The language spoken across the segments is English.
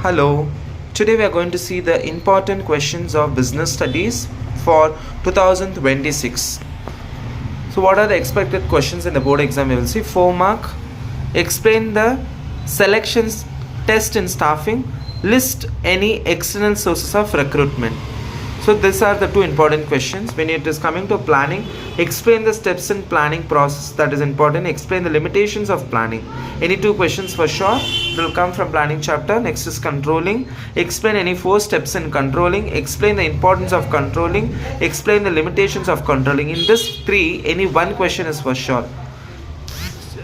Hello, today we are going to see the important questions of business studies for 2026. So what are the expected questions in the board exam? We will see 4 mark. Explain the selections test in staffing. List any external sources of recruitment. So these are the two important questions. When it is coming to planning, explain the steps in planning process, that is important. Explain the limitations of planning. Any two questions for sure will come from planning chapter. Next is controlling. Explain any 4 steps in controlling. Explain the importance of controlling. Explain the limitations of controlling. In this 3, any one question is for sure.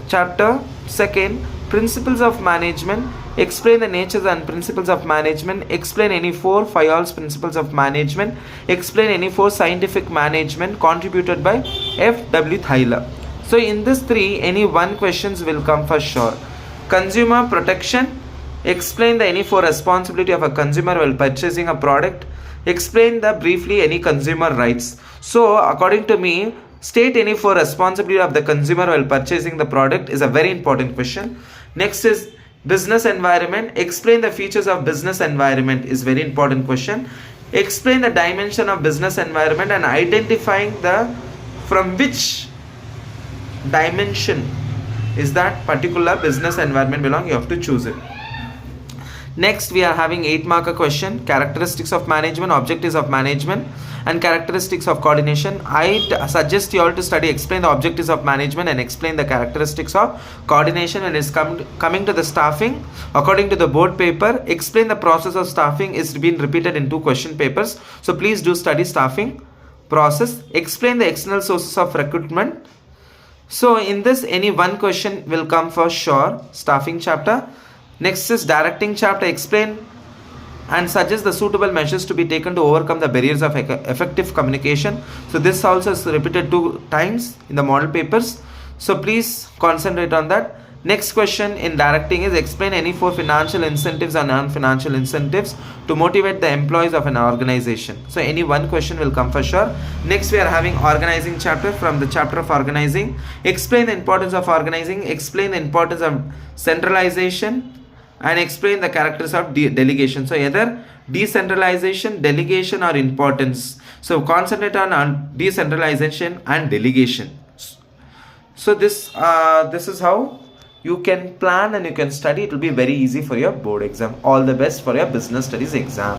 Chapter 2, principles of management. Explain the natures and principles of management. Explain any 4 Fayol's principles of management. Explain any 4 scientific management contributed by F.W. Thaler. So in this 3, any one questions will come for sure. Consumer protection. Explain the any 4 responsibility of a consumer while purchasing a product. Explain the briefly any consumer rights. So according to me, state any 4 responsibility of the consumer while purchasing the product is a very important question. Next is business environment. Explain the features of business environment is very important question. Explain the dimension of business environment and identifying the from which dimension is that particular business environment belong. You have to choose it. Next we are having 8 marker question, characteristics of management, objectives of management and characteristics of coordination. I suggest you all to study explain the objectives of management and explain the characteristics of coordination when it's coming to the staffing. According to the board paper, explain the process of staffing is being repeated in 2 question papers. So please do study staffing process. Explain the external sources of recruitment. So in this any one question will come for sure, staffing chapter. Next is directing chapter. Explain and suggest the suitable measures to be taken to overcome the barriers of effective communication. So this also is repeated 2 times in the model papers. So please concentrate on that. Next question in directing is explain any 4 financial incentives and non-financial incentives to motivate the employees of an organization. So any one question will come for sure. Next we are having organizing chapter. From the chapter of organizing, explain the importance of organizing, explain the importance of centralization and explain the characters of delegation. So either decentralization, delegation or importance. So concentrate on decentralization and delegation. So this is how you can plan and you can study. It will be very easy for your board exam. All the best for your business studies exam.